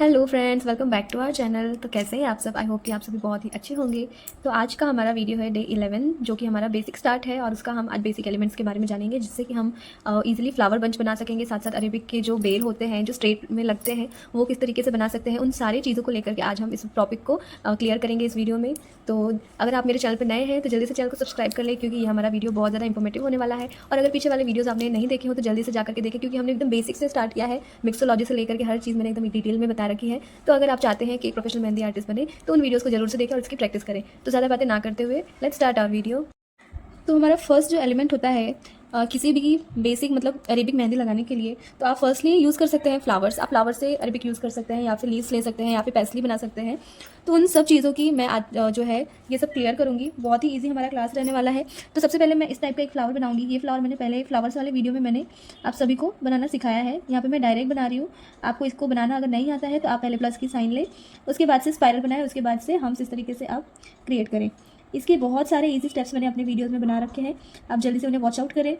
Hello friends, welcome back to our channel. तो कैसे हैं आप सब? आई होप कि आप सभी बहुत ही अच्छे होंगे। तो आज का हमारा वीडियो है डे 11, जो कि हमारा बेसिक स्टार्ट है और उसका हम आज बेसिक एलिमेंट्स के बारे में जानेंगे, जिससे कि हम इजीली फ्लावर बंच बना सकेंगे। साथ साथ अरेबिक के जो बेल होते हैं, जो स्ट्रेट में लगते हैं, वो किस तरीके से बना सकते हैं, उन सारी चीज़ों को लेकर के आज हम इस टॉपिक को क्लियर करेंगे इस वीडियो में। तो अगर आप मेरे चैनल पर नए हैं तो जल्दी से चैनल को सब्सक्राइब कर लें, क्योंकि ये हमारा वीडियो बहुत ज़्यादा इंफॉर्मेटिव होने वाला है। और अगर पीछे वाले वीडियोज़ आपने नहीं देखे हो तो जल्दी से जाकर के देखें, क्योंकि हमने एकदम बेसिक से स्टार्ट किया है। मिक्सोलॉजी से लेकर के हर चीज़ मैंने एकदम डिटेल में बता रखी है। तो अगर आप चाहते हैं कि एक प्रोफेशनल मेहंदी आर्टिस्ट बने तो उन वीडियोस को जरूर से देखें और इसकी प्रैक्टिस करें। तो ज़्यादा बातें ना करते हुए लेट्स स्टार्ट आवर वीडियो। तो हमारा फर्स्ट जो एलिमेंट होता है किसी भी बेसिक मतलब अरेबिक मेहंदी लगाने के लिए, तो आप फर्स्टली यूज़ कर सकते हैं फ्लावर्स। आप फ्लावर से अरेबिक यूज़ कर सकते हैं, या फिर लीव्स ले सकते हैं, या फिर पैसली बना सकते हैं। तो उन सब चीज़ों की मैं आज जो है ये सब क्लियर करूँगी। बहुत ही ईजी हमारा क्लास रहने वाला है। तो सबसे पहले मैं इस टाइप का एक फ्लावर बनाऊँगी। ये फ्लावर मैंने पहले फ्लावर्स वाले वीडियो में मैंने आप सभी को बनाना सिखाया है। यहाँ पर मैं डायरेक्ट बना रही हूँ। आपको इसको बनाना अगर नहीं आता है तो आप पहले प्लस की साइन लें, उसके बाद से स्पाइरल बनाएं, उसके बाद से हम इस तरीके से आप क्रिएट करें। इसके बहुत सारे इजी स्टेप्स मैंने अपने वीडियोज़ में बना रखे हैं, आप जल्दी से उन्हें वॉच आउट करें।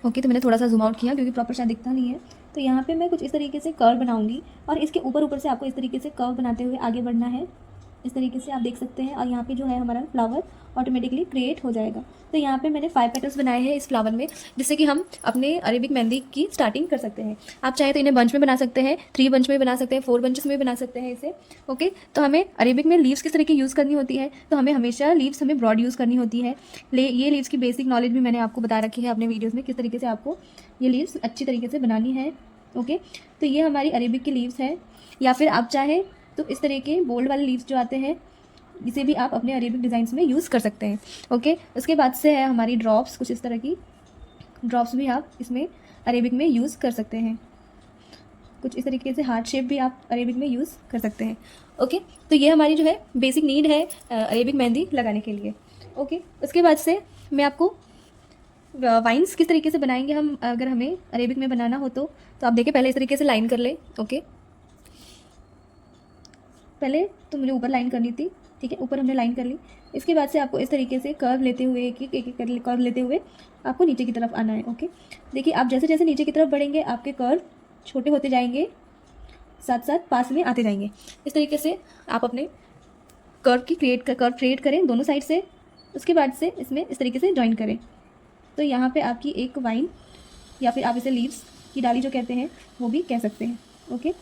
ओके, तो मैंने थोड़ा सा जूम आउट किया क्योंकि प्रॉपर शायद दिखता नहीं है। तो यहाँ पे मैं कुछ इस तरीके से कर्व बनाऊंगी और इसके ऊपर ऊपर से आपको इस तरीके से कर्व बनाते हुए आगे बढ़ना है। इस तरीके से आप देख सकते हैं, और यहाँ पे जो है हमारा फ्लावर ऑटोमेटिकली क्रिएट हो जाएगा। तो यहाँ पे मैंने 5 पेटल्स बनाए हैं इस फ्लावर में, जिससे कि हम अपने अरेबिक मेहंदी की स्टार्टिंग कर सकते हैं। आप चाहे तो इन्हें बंच में बना सकते हैं, 3 बंच में बना सकते हैं, 4 बंचेस में बना सकते हैं इसे। ओके, तो हमें अरेबिक में लीव्स किस तरीके यूज़ करनी होती है, तो हमें हमेशा लीव्स हमें ब्रॉड यूज़ करनी होती है। ये लीव्स की बेसिक नॉलेज भी मैंने आपको बता रखी है अपने वीडियोज़ में, किस तरीके से आपको ये लीव्स अच्छी तरीके से बनानी है। ओके, तो ये हमारी अरेबिक की लीव्स है। या फिर आप चाहें तो इस तरह के बोल्ड वाले लीव्स जो आते हैं, इसे भी आप अपने अरेबिक डिज़ाइंस में यूज़ कर सकते हैं। ओके, उसके बाद से है हमारी ड्रॉप्स। कुछ इस तरह की ड्रॉप्स भी आप इसमें अरेबिक में यूज़ कर सकते हैं। कुछ इस तरीके से हार्ट शेप भी आप अरेबिक में यूज़ कर सकते हैं। ओके, तो ये हमारी जो है बेसिक नीड है अरेबिक मेहंदी लगाने के लिए। ओके, उसके बाद से मैं आपको वाइन्स किस तरीके से बनाएंगे हम, अगर हमें अरेबिक में बनाना हो तो आप देखिए, पहले इस तरीके से लाइन कर ले। ओके, पहले तो मुझे ऊपर लाइन करनी थी, ठीक है, ऊपर हमने लाइन कर ली। इसके बाद से आपको इस तरीके से कर्व लेते हुए एक एक कर्व लेते हुए आपको नीचे की तरफ आना है। ओके, देखिए, आप जैसे जैसे नीचे की तरफ बढ़ेंगे आपके कर्व छोटे होते जाएंगे, साथ साथ पास में आते जाएंगे। इस तरीके से आप अपने कर्व क्रिएट करें दोनों साइड से। उसके बाद से इसमें इस तरीके से ज्वाइन करें। तो यहाँ पे आपकी एक वाइन, या फिर आप इसे लीव्स की डाली जो कहते हैं वो भी कह सकते हैं। ओके,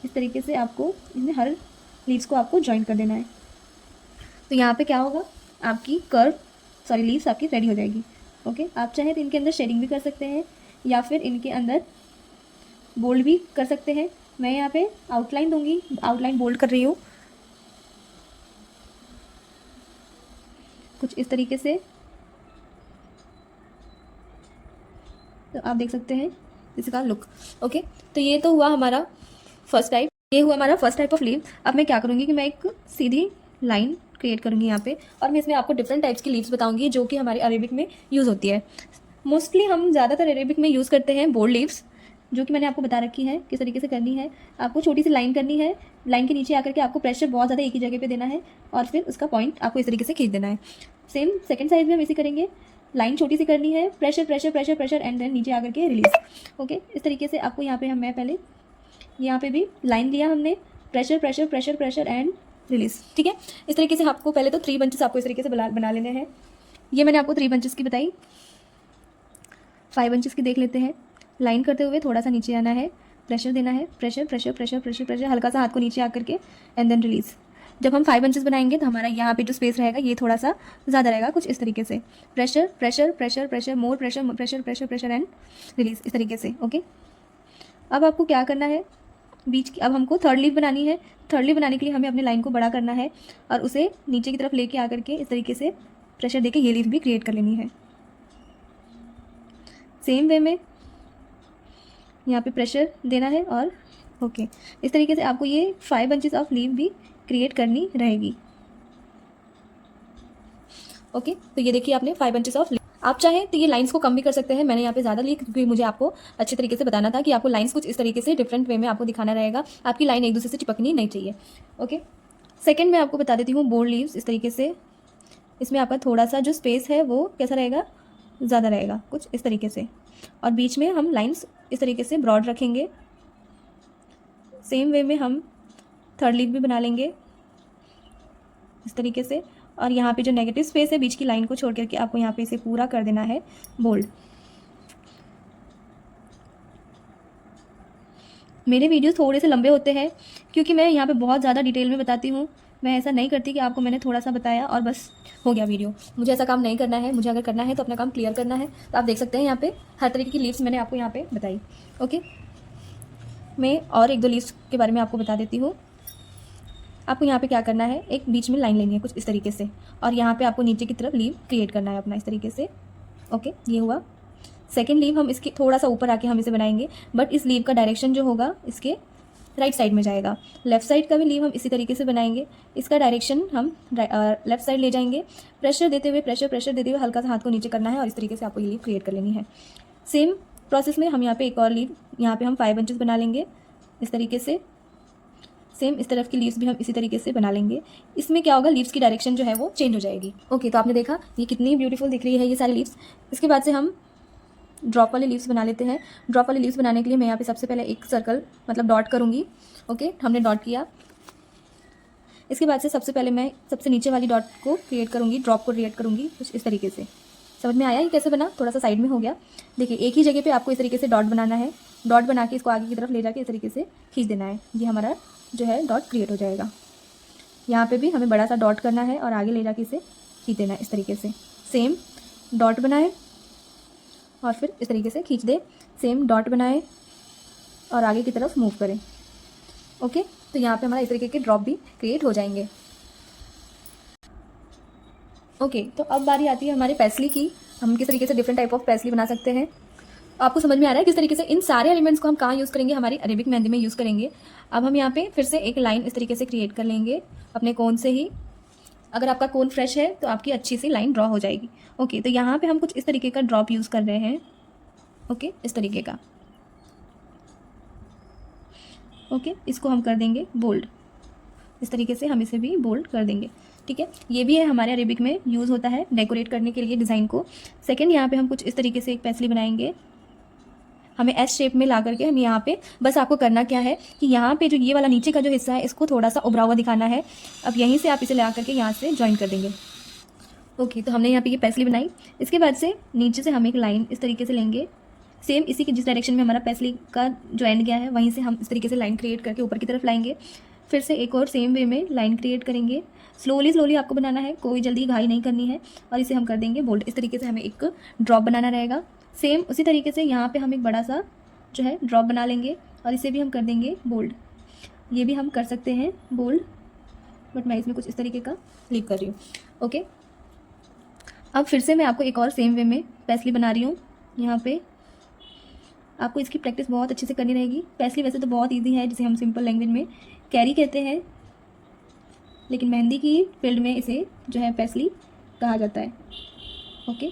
इस तरीके से आपको इसमें हर लीव्स को आपको ज्वाइन कर देना है। तो यहाँ पे क्या होगा, आपकी लीव्स आपकी रेडी हो जाएगी। ओके, आप चाहें तो इनके अंदर शेडिंग भी कर सकते हैं, या फिर इनके अंदर बोल्ड भी कर सकते हैं। मैं यहाँ पे आउटलाइन दूंगी, आउटलाइन बोल्ड कर रही हूँ कुछ इस तरीके से। तो आप देख सकते हैं इसका लुक। ओके, तो ये तो हुआ हमारा फर्स्ट टाइप, ये हुआ हमारा फर्स्ट टाइप ऑफ लीव। अब मैं क्या करूँगी कि मैं एक सीधी लाइन क्रिएट करूँगी यहाँ पे, और मैं इसमें आपको डिफरेंट टाइप्स की लीव्स बताऊँगी जो कि हमारी अरेबिक में यूज़ होती है। मोस्टली हम ज़्यादातर अरेबिक में यूज़ करते हैं बोल्ड लीव्स, जो कि मैंने आपको बता रखी है किस तरीके से करनी है। आपको छोटी सी लाइन करनी है, लाइन के नीचे आकर के आपको प्रेशर बहुत ज़्यादा एक ही जगह पे देना है, और फिर उसका पॉइंट आपको इस तरीके से खींच देना है। सेम सेकंड साइज में हम इसे करेंगे, लाइन छोटी सी करनी है, pressure pressure pressure pressure and then नीचे आकर के रिलीज। ओके, इस तरीके से आपको यहाँ पे मैं पहले यहाँ पे भी लाइन लिया हमने, pressure pressure pressure pressure and release. ठीक है, इस तरीके से आपको पहले तो 3 बंचेस आपको इस तरीके से बना लेने हैं। ये मैंने आपको 3 बंचेस की बताई, 5 बंचेस की देख लेते हैं। लाइन करते हुए थोड़ा सा नीचे आना है, प्रेशर देना है, pressure pressure pressure pressure pressure, हल्का सा हाथ को नीचे आकर के एंड देन रिलीज। जब हम 5 बंचेस बनाएंगे तो हमारा यहाँ पे जो स्पेस रहेगा ये थोड़ा सा ज़्यादा रहेगा, कुछ इस तरीके से। Pressure pressure pressure pressure, more pressure pressure pressure pressure and release, इस तरीके से। ओके, अब आपको क्या करना है, बीच की अब हमको थर्ड लीव बनानी है। थर्ड लीव बनाने के लिए हमें अपने लाइन को बड़ा करना है और उसे नीचे की तरफ लेके आकर के इस तरीके से प्रेशर देके ये लीव भी क्रिएट कर लेनी है। सेम वे में यहाँ पे प्रेशर देना है, और ओके, इस तरीके से आपको ये 5 बंचेस ऑफ लीव भी क्रिएट करनी रहेगी। ओके, तो ये देखिए आपने 5 बंचेस ऑफ लीव। आप चाहें तो ये लाइंस को कम भी कर सकते हैं, मैंने यहाँ पे ज़्यादा ली क्योंकि मुझे आपको अच्छे तरीके से बताना था कि आपको लाइंस कुछ इस तरीके से डिफरेंट वे में आपको दिखाना रहेगा। आपकी लाइन एक दूसरे से चिपकनी नहीं चाहिए। ओके, सेकेंड मैं आपको बता देती हूँ बोल्ड लीव्स। इस तरीके से इसमें आपका थोड़ा सा जो स्पेस है वो कैसा रहेगा, ज़्यादा रहेगा, कुछ इस तरीके से। और बीच में हम लाइंस इस तरीके से ब्रॉड रखेंगे। सेम वे में हम थर्ड लीफ भी बना लेंगे इस तरीके से। और यहाँ पे जो नेगेटिव स्पेस है बीच की लाइन को छोड़ करके आपको यहाँ पे इसे पूरा कर देना है बोल्ड। मेरे वीडियोस थोड़े से लंबे होते हैं क्योंकि मैं यहाँ पे बहुत ज़्यादा डिटेल में बताती हूँ। मैं ऐसा नहीं करती कि आपको मैंने थोड़ा सा बताया और बस हो गया वीडियो। मुझे ऐसा काम नहीं करना है। मुझे अगर करना है तो अपना काम क्लियर करना है। तो आप देख सकते हैं यहाँ पे हर तरीके की लीव्स मैंने आपको यहाँ पे बताई। ओके, मैं और एक दो लीव्स के बारे में आपको बता देती हूँ। आपको यहाँ पे क्या करना है, एक बीच में लाइन लेनी है कुछ इस तरीके से, और यहाँ पे आपको नीचे की तरफ लीव क्रिएट करना है अपना इस तरीके से। ओके, ये हुआ। सेकेंड लीव हम इसके थोड़ा सा ऊपर आके हम इसे बनाएंगे, बट इस लीव का डायरेक्शन जो होगा इसके राइट साइड में जाएगा। लेफ्ट साइड का भी लीव हम इसी तरीके से बनाएंगे। इसका डायरेक्शन हम लेफ्ट साइड ले जाएंगे। प्रेशर देते हुए हल्का सा हाथ को नीचे करना है और इस तरीके से आपको ये लीव क्रिएट कर लेनी है। सेम प्रोसेस में हम यहाँ पे एक और लीव, यहाँ पे हम 5 इंचेस बना लेंगे इस तरीके से। सेम इस तरफ की लीव्स भी हम इसी तरीके से बना लेंगे। इसमें क्या होगा, लीव्स की डायरेक्शन जो है वो चेंज हो जाएगी। ओके, तो आपने देखा ये कितनी ब्यूटीफुल दिख रही है ये सारी लीव्स। इसके बाद से हम ड्रॉप वाले लीव्स बना लेते हैं। ड्रॉप वाले लीव्स बनाने के लिए मैं यहाँ पे सबसे पहले एक सर्कल मतलब डॉट करूँगी। ओके, हमने डॉट किया। इसके बाद से सबसे पहले मैं सबसे नीचे वाली डॉट को क्रिएट करूँगी, ड्रॉप को क्रिएट करूँगी कुछ इस तरीके से। समझ में आया ये कैसे बना? थोड़ा सा साइड में हो गया। देखिए, एक ही जगह पे आपको इस तरीके से डॉट बनाना है। डॉट बना के इसको आगे की तरफ ले जाके इस तरीके से खींच देना है। ये हमारा जो है डॉट क्रिएट हो जाएगा। यहाँ पे भी हमें बड़ा सा डॉट करना है और आगे ले जाके इसे खींच देना है इस तरीके से। सेम डॉट बनाए और फिर इस तरीके से खींच दे। सेम डॉट बनाए और आगे की तरफ मूव करें। ओके, तो यहाँ पे हमारा इस तरीके के ड्रॉप भी क्रिएट हो जाएंगे। ओके, तो अब बारी आती है हमारे पैसली की। हम किस तरीके से डिफरेंट टाइप ऑफ पैसली बना सकते हैं। आपको समझ में आ रहा है किस तरीके से इन सारे एलिमेंट्स को हम कहाँ यूज़ करेंगे? हमारी अरेबिक मेहंदी में यूज़ करेंगे। अब हम यहाँ पे फिर से एक लाइन इस तरीके से क्रिएट कर लेंगे अपने कोन से ही। अगर आपका कोन फ्रेश है तो आपकी अच्छी सी लाइन ड्रॉ हो जाएगी। ओके, तो यहाँ पे हम कुछ इस तरीके का ड्रॉप यूज़ कर रहे हैं। ओके, इस तरीके का। ओके, इसको हम कर देंगे बोल्ड। इस तरीके से हम इसे भी बोल्ड कर देंगे। ठीक है, ये भी है हमारे अरेबिक में यूज़ होता है डेकोरेट करने के लिए डिज़ाइन को। सेकंड, यहाँ पे हम कुछ इस तरीके से एक पैसली बनाएंगे। हमें एस शेप में ला करके हम यहाँ पे, बस आपको करना क्या है कि यहाँ पे जो ये वाला नीचे का जो हिस्सा है इसको थोड़ा सा उभरा हुआ दिखाना है। अब यहीं से आप इसे ला करके यहाँ से ज्वाइन कर देंगे। ओके, तो हमने यहाँ पे ये पैसली बनाई। इसके बाद से नीचे से हम एक लाइन इस तरीके से लेंगे। सेम इसी के जिस डायरेक्शन में हमारा पैसली का जो एंड गया है वहीं से हम इस तरीके से लाइन क्रिएट करके ऊपर की तरफ लाएंगे। फिर से एक और सेम वे में लाइन क्रिएट करेंगे। स्लोली आपको बनाना है, कोई जल्दी घाई नहीं करनी है। और इसे हम कर देंगे बोल्ड। इस तरीके से हमें एक ड्रॉप बनाना रहेगा। सेम उसी तरीके से यहाँ पे हम एक बड़ा सा जो है ड्रॉप बना लेंगे और इसे भी हम कर देंगे बोल्ड। ये भी हम कर सकते हैं बोल्ड, बट मैं इसमें कुछ इस तरीके का लीव कर रही हूँ। ओके, अब फिर से मैं आपको एक और सेम वे में पैसली बना रही हूँ। यहाँ पे आपको इसकी प्रैक्टिस बहुत अच्छे से करनी रहेगी। पैसली वैसे तो बहुत ईजी है, जिसे हम सिंपल लैंग्वेज में कैरी कहते हैं, लेकिन मेहंदी की फील्ड में इसे जो है पैसली कहा जाता है। ओके,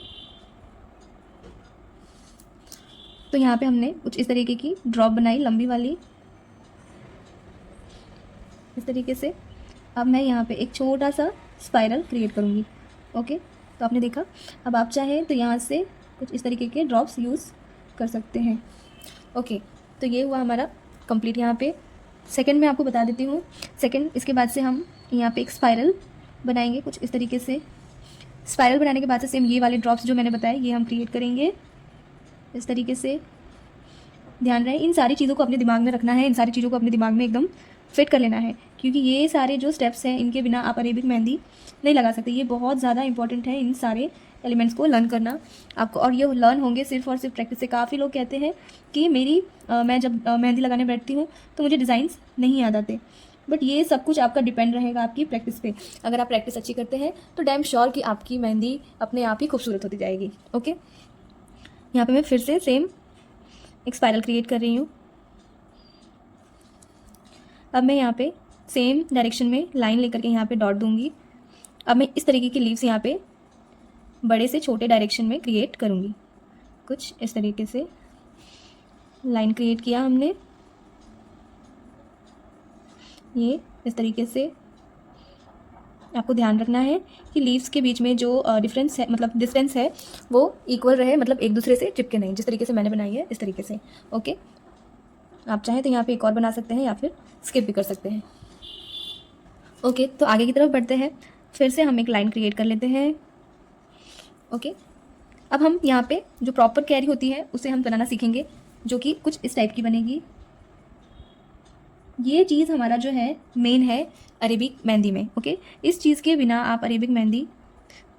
तो यहाँ पे हमने कुछ इस तरीके की ड्रॉप बनाई लंबी वाली इस तरीके से। अब मैं यहाँ पे एक छोटा सा स्पाइरल क्रिएट करूँगी। ओके, तो आपने देखा। अब आप चाहें तो यहाँ से कुछ इस तरीके के ड्रॉप्स यूज़ कर सकते हैं। ओके, तो ये हुआ हमारा कंप्लीट। यहाँ पे सेकंड में आपको बता देती हूँ। सेकंड, इसके बाद से हम यहाँ पे एक स्पाइरल बनाएंगे कुछ इस तरीके से। स्पाइरल बनाने के बाद से सेम ये वाले ड्रॉप्स जो मैंने बताए ये हम क्रिएट करेंगे इस तरीके से। ध्यान रहे, इन सारी चीज़ों को अपने दिमाग में रखना है। इन सारी चीज़ों को अपने दिमाग में एकदम फिट कर लेना है, क्योंकि ये सारे जो स्टेप्स हैं इनके बिना आप अरेबिक मेहंदी नहीं लगा सकते। ये बहुत ज़्यादा इंपॉर्टेंट है इन सारे एलिमेंट्स को लर्न करना आपको, और ये लर्न होंगे सिर्फ और सिर्फ प्रैक्टिस से। काफ़ी लोग कहते हैं कि मैं जब मेहंदी लगाने बैठती हूँ तो मुझे डिज़ाइंस नहीं याद आते, बट ये सब कुछ आपका डिपेंड रहेगा आपकी प्रैक्टिस पे। अगर आप प्रैक्टिस अच्छी करते हैं तो डैम श्योर कि आपकी मेहंदी अपने आप ही खूबसूरत होती जाएगी। ओके, यहाँ पे मैं फिर से सेम एक स्पाइरल क्रिएट कर रही हूँ। अब मैं यहाँ पे सेम डायरेक्शन में लाइन लेकर के यहाँ पे डॉट दूंगी। अब मैं इस तरीके की लीव्स यहाँ पे बड़े से छोटे डायरेक्शन में क्रिएट करूँगी। कुछ इस तरीके से लाइन क्रिएट किया हमने, ये इस तरीके से। आपको ध्यान रखना है कि लीव्स के बीच में जो डिफरेंस है, मतलब डिस्टेंस है, वो इक्वल रहे, मतलब एक दूसरे से चिपके नहीं, जिस तरीके से मैंने बनाई है इस तरीके से। ओके, आप चाहें तो यहाँ पे एक और बना सकते हैं या फिर स्किप भी कर सकते हैं। ओके, तो आगे की तरफ बढ़ते हैं। फिर से हम एक लाइन क्रिएट कर लेते हैं। ओके, अब हम यहाँ पे जो प्रॉपर कैरी होती है उसे हम बनाना सीखेंगे, जो कि कुछ इस टाइप की बनेगी। ये चीज़ हमारा जो है मेन है अरेबिक मेहंदी में। ओके, इस चीज़ के बिना आप अरेबिक मेहंदी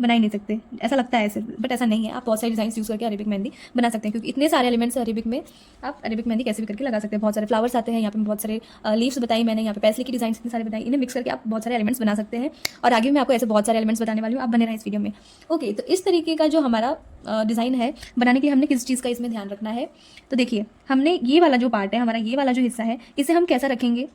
बना ही नहीं सकते, ऐसा लगता है ऐसे, बट ऐसा नहीं है। आप बहुत सारे डिजाइन यूज़ करके अरेबिक मेहंदी बना सकते हैं, क्योंकि इतने सारे एलिमेंट्स हैं अरेबिक में। आप अरेबिक मेहंदी कैसे भी करके लगा सकते हैं। बहुत सारे फ्लावर्स आते हैं यहाँ पे, बहुत सारे लीव्स बताई मैंने, यहाँ पे पैसली की डिजाइन इतने सारे बताई, इन्हें मिक्स करके आप बहुत सारे एलिमेंट्स बना सकते हैं। और आगे मैं आपको ऐसे बहुत सारे एलिमेंट्स बताने वाली हूँ, आप बने रहें इस वीडियो में। ओके, तो इस तरीके का जो हमारा डिज़ाइन है बनाने के लिए हमने किस चीज़ का इसमें ध्यान रखना है। तो देखिए, हमने ये वाला जो पार्ट है हमारा, ये वाला जो हिस्सा है, इसे हम कैसा रखेंगे,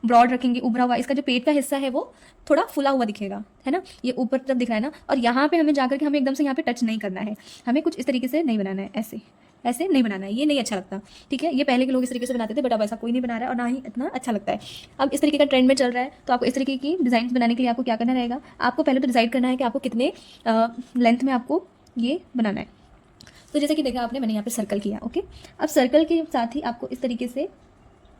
ब्रॉड रखेंगे, उभरा हुआ। इसका जो पेट का हिस्सा है वो थोड़ा फुला हुआ दिखेगा, है ना, ये ऊपर तरफ दिख रहा है ना। और यहाँ पे हमें जाकर के हमें एकदम से यहाँ पे टच नहीं करना है, हमें कुछ इस तरीके से नहीं बनाना है, ऐसे ऐसे नहीं बनाना है, ये नहीं अच्छा लगता। ठीक है, ये पहले के लोग इस तरीके से बनाते थे, बट अब ऐसा कोई नहीं बना रहा है और ना ही इतना अच्छा लगता है। अब इस तरीके का ट्रेंड में चल रहा है, तो आपको इस तरीके की डिज़ाइन बनाने के लिए आपको क्या करना रहेगा, आपको पहले तो डिसाइड करना है कि आपको कितने लेंथ में आपको ये बनाना है। तो जैसे कि देखा आपने, मैंने यहाँ पे सर्कल किया। ओके, अब सर्कल के साथ ही आपको इस तरीके से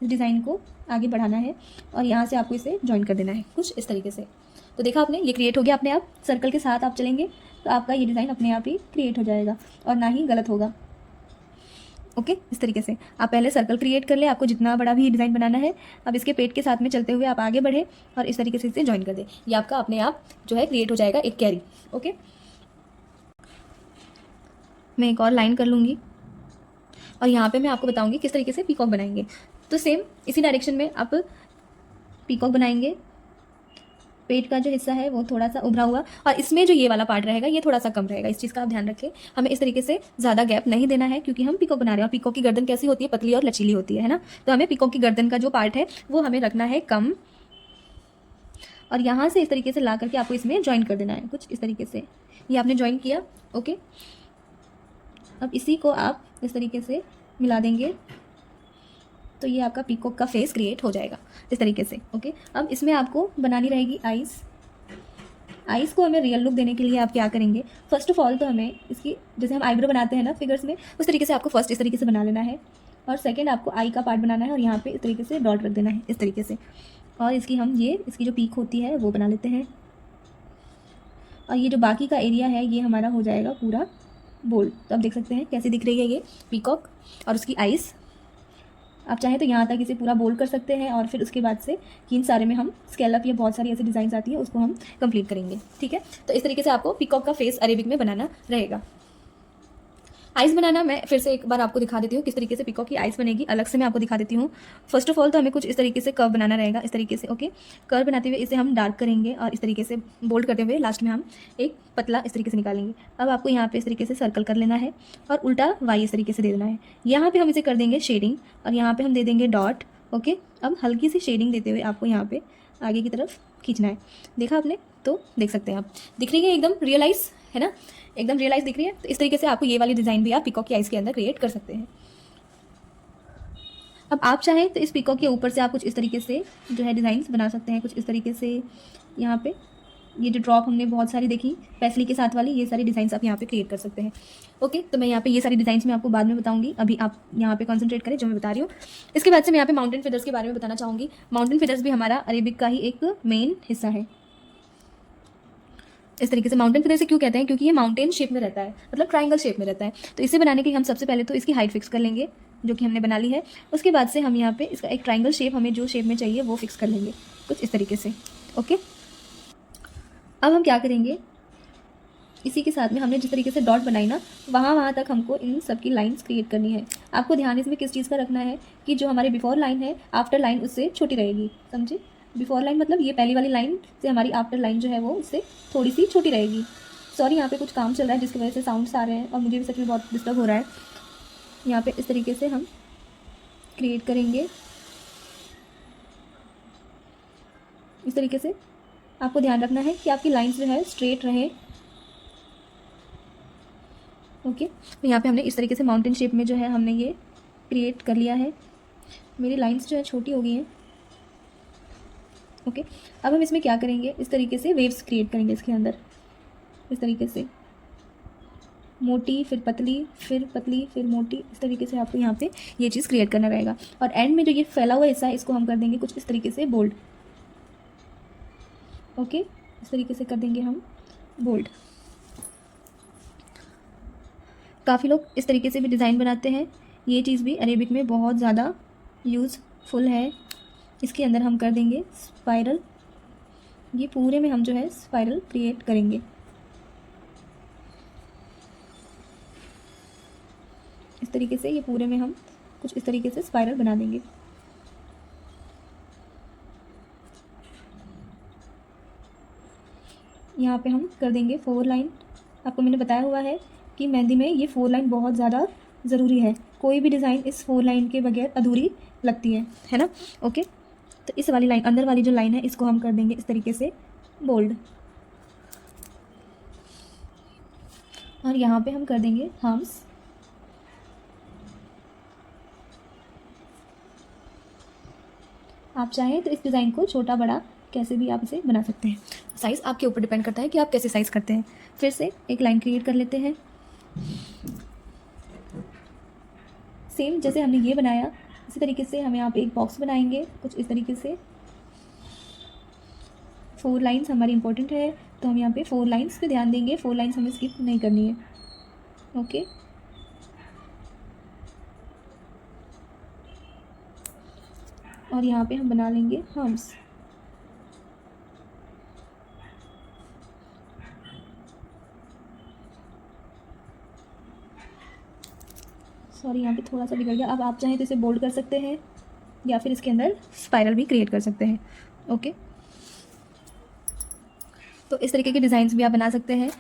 इस डिज़ाइन को आगे बढ़ाना है और यहाँ से आपको इसे ज्वाइन कर देना है कुछ इस तरीके से। तो देखा आपने, ये क्रिएट हो गया अपने आप। सर्कल के साथ आप चलेंगे तो आपका ये डिज़ाइन अपने आप ही क्रिएट हो जाएगा और ना ही गलत होगा। ओके, इस तरीके से आप पहले सर्कल क्रिएट कर ले, आपको जितना बड़ा भी डिज़ाइन बनाना है। अब इसके पेट के साथ में चलते हुए आप आगे बढ़े और इस तरीके से इसे ज्वाइन कर दे, ये आपका अपने आप जो है क्रिएट हो जाएगा एक कैरी। ओके, मैं एक और लाइन कर लूँगी और यहाँ पे मैं आपको बताऊँगी किस तरीके से पीकॉक बनाएंगे। तो सेम इसी डायरेक्शन में आप पीकॉक बनाएंगे। पेट का जो हिस्सा है वो थोड़ा सा उभरा हुआ, और इसमें जो ये वाला पार्ट रहेगा ये थोड़ा सा कम रहेगा। इस चीज़ का आप ध्यान रखें, हमें इस तरीके से ज़्यादा गैप नहीं देना है, क्योंकि हम पीकॉक बना रहे हैं। और पीकॉक की गर्दन कैसी होती है, पतली और लचीली होती है ना। तो हमें पीकॉक की गर्दन का जो पार्ट है वो हमें रखना है कम, और यहाँ से इस तरीके से ला करके आपको इसमें ज्वाइन कर देना है कुछ इस तरीके से। ये आपने ज्वाइन किया। ओके, अब इसी को आप इस तरीके से मिला देंगे तो ये आपका पीकॉक का फेस क्रिएट हो जाएगा इस तरीके से। ओके, अब इसमें आपको बनानी रहेगी आइज़। आइज़ को हमें रियल लुक देने के लिए आप क्या करेंगे, फर्स्ट ऑफ ऑल तो हमें इसकी, जैसे हम आईब्रो बनाते हैं ना फिगर्स में, उस तरीके से आपको फर्स्ट इस तरीके से बना लेना है। और सेकेंड आपको आई का पार्ट बनाना है और यहाँ पे इस तरीके से डॉट रख देना है इस तरीके से। और इसकी इसकी जो पीक होती है वो बना लेते हैं। और ये जो बाकी का एरिया है ये हमारा हो जाएगा पूरा बोल्ड। तो आप देख सकते हैं कैसे दिख रही है ये पीकॉक और उसकी आइज़। आप चाहें तो यहाँ तक इसे पूरा बोल्ड कर सकते हैं और फिर उसके बाद से इन सारे में हम स्केलअप या बहुत सारी ऐसी डिज़ाइन आती है उसको हम कंप्लीट करेंगे। ठीक है, तो इस तरीके से आपको पीकॉक का फेस अरेबिक में बनाना रहेगा। आइज़ बनाना मैं फिर से एक बार आपको दिखा देती हूँ किस तरीके से पीकॉक की आइज़ बनेगी, अलग से मैं आपको दिखा देती हूँ। फर्स्ट ऑफ ऑल तो हमें कुछ इस तरीके से कर्व बनाना रहेगा, इस तरीके से। ओके, कर्व बनाते हुए इसे हम डार्क करेंगे और इस तरीके से बोल्ड करते हुए लास्ट में हम एक पतला इस तरीके से निकालेंगे। अब आपको यहाँ पे इस तरीके से सर्कल कर लेना है और उल्टा वाई इस तरीके से दे देना है। यहाँ पे हम इसे कर देंगे शेडिंग और यहाँ पे हम दे देंगे डॉट। ओके, अब हल्की सी शेडिंग देते हुए आपको यहाँ पे आगे की तरफ खींचना है। देखा आपने, तो देख सकते हैं आप, दिख रही है एकदम रियलाइज, है ना, एकदम रियलाइज दिख रही है। तो इस तरीके से आपको ये वाली डिज़ाइन भी आप पीकॉक की आइज़ के अंदर क्रिएट कर सकते हैं। अब आप चाहें तो इस पीकॉक के ऊपर से आप कुछ इस तरीके से जो है डिज़ाइंस बना सकते हैं, कुछ इस तरीके से। यहाँ पे ये जो ड्रॉप हमने बहुत सारी देखी पैसली के साथ वाली, ये सारी डिज़ाइंस आप यहाँ पे क्रिएट कर सकते हैं। ओके, तो मैं यहाँ पे ये सारी डिज़ाइंस मैं आपको बाद में बताऊंगी, अभी आप यहाँ पे कंसंट्रेट करें जो मैं बता रही हूँ। इसके बाद से मैं यहाँ पे माउंटेन फिदर्स के बारे में बताना चाहूँगी। माउंटेन फिदर्स भी हमारा अरेबिक का ही एक मेन हिस्सा है। इस तरीके से माउंटेन फिदर से क्यों कहते हैं, क्योंकि ये माउंटेन शेप में रहता है, मतलब ट्राइंगल शेप में रहता है। तो इसे बनाने के लिए हम सबसे पहले तो इसकी हाइट फिक्स कर लेंगे जो कि हमने बना ली है। उसके बाद से हम यहाँ पे इसका एक ट्राइंगल शेप, हमें जो शेप में चाहिए वो फिक्स कर लेंगे कुछ इस तरीके से। ओके, अब हम क्या करेंगे, इसी के साथ में हमने जिस तरीके से डॉट बनाई ना, वहाँ तक हमको इन सब की लाइन्स क्रिएट करनी है। आपको ध्यान इसमें किस चीज़ का रखना है कि जो हमारे बिफोर लाइन है आफ्टर लाइन उससे छोटी रहेगी, समझे। बिफोर लाइन मतलब ये पहली वाली लाइन से हमारी आफ्टर लाइन जो है वो उससे थोड़ी सी छोटी रहेगी। सॉरी, यहाँ पे कुछ काम चल रहा है जिसकी वजह से साउंड्स आ रहे हैं और मुझे भी सच में बहुत डिस्टर्ब हो रहा है। यहाँ पे इस तरीके से हम क्रिएट करेंगे, इस तरीके से। आपको ध्यान रखना है कि आपकी लाइंस जो है स्ट्रेट रहे। ओके, तो यहाँ पे हमने इस तरीके से माउंटेन शेप में जो है हमने ये क्रिएट कर लिया है। मेरी लाइंस जो है छोटी हो गई हैं। ओके, अब हम इसमें क्या करेंगे, इस तरीके से वेव्स क्रिएट करेंगे इसके अंदर, इस तरीके से मोटी फिर पतली फिर पतली फिर मोटी, इस तरीके से आपको यहाँ पे ये चीज़ क्रिएट करना रहेगा। और एंड में जो ये फैला हुआ हिस्सा है इसको हम कर देंगे कुछ इस तरीके से बोल्ड। ओके, इस तरीके से कर देंगे हम बोल्ड। काफ़ी लोग इस तरीके से भी डिज़ाइन बनाते हैं, ये चीज़ भी अरेबिक में बहुत ज़्यादा यूज़फुल है। इसके अंदर हम कर देंगे स्पाइरल, ये पूरे में हम जो है स्पाइरल क्रिएट करेंगे। इस तरीके से ये पूरे में हम कुछ इस तरीके से स्पाइरल बना देंगे। यहाँ पे हम कर देंगे 4 लाइन। आपको मैंने बताया हुआ है कि मेहंदी में ये 4 लाइन बहुत ज़्यादा ज़रूरी है, कोई भी डिज़ाइन इस 4 लाइन के बगैर अधूरी लगती है ना। ओके, तो इस वाली लाइन, अंदर वाली जो लाइन है इसको हम कर देंगे इस तरीके से बोल्ड। और यहाँ पे हम कर देंगे हम्स। आप चाहें तो इस डिज़ाइन को छोटा बड़ा कैसे भी आप इसे बना सकते हैं, साइज़ आपके ऊपर डिपेंड करता है कि आप कैसे साइज़ करते हैं। फिर से एक लाइन क्रिएट कर लेते हैं, सेम जैसे हमने ये बनाया इसी तरीके से हम यहाँ पे एक बॉक्स बनाएंगे कुछ इस तरीके से। 4 लाइन्स हमारी इंपॉर्टेंट है, तो हम यहाँ पे 4 लाइन्स पे ध्यान देंगे, 4 लाइन्स हमें स्किप नहीं करनी है। ओके, और यहाँ पे हम बना लेंगे हम्स। सॉरी, यहाँ पे थोड़ा सा बिगड़ गया। अब आप चाहें तो इसे बोल्ड कर सकते हैं या फिर इसके अंदर स्पाइरल भी क्रिएट कर सकते हैं। ओके, तो इस तरीके के डिज़ाइंस भी आप बना सकते हैं।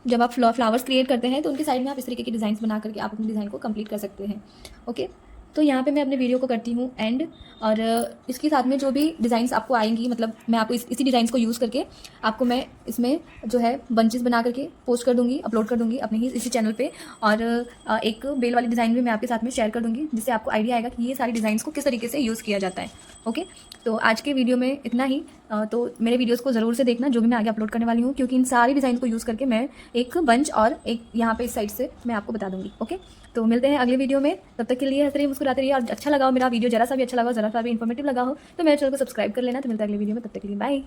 जब आप फ्लावर्स क्रिएट करते हैं तो उनके साइड में आप इस तरीके के डिज़ाइंस बना करके आप अपने डिज़ाइन को कंप्लीट कर सकते हैं। ओके, तो यहाँ पे मैं अपने वीडियो को करती हूँ एंड, और इसके साथ में जो भी डिज़ाइंस आपको आएंगी, मतलब मैं आपको इसी डिज़ाइंस को यूज़ करके आपको मैं इसमें जो है बंचेस बना करके पोस्ट कर दूँगी, अपलोड कर दूँगी अपने ही इसी चैनल पे। और एक बेल वाली डिज़ाइन भी मैं आपके साथ में शेयर कर दूँगी, जिससे आपको आइडिया आएगा कि ये सारी डिज़ाइंस को किस तरीके से यूज़ किया जाता है। ओके, तो आज के वीडियो में इतना ही। तो मेरे वीडियोज़ को ज़रूर से देखना जो भी मैं आगे अपलोड करने वाली हूँ, क्योंकि इन सारी डिज़ाइन को यूज़ करके मैं एक बंच और एक यहाँ पे इस साइड से मैं आपको बता दूँगी। ओके, तो मिलते हैं अगले वीडियो में, तब तक के लिए हंसते रहिए मुस्कुराते रहिए। और अच्छा लगा हो मेरा वीडियो, जरा सा भी अच्छा लगा हो, जरा सा भी इन्फॉर्मेटिव लगा हो, तो मेरे चैनल को सब्सक्राइब कर लेना। तो मिलते हैं अगले वीडियो में, तब तक के लिए बाय।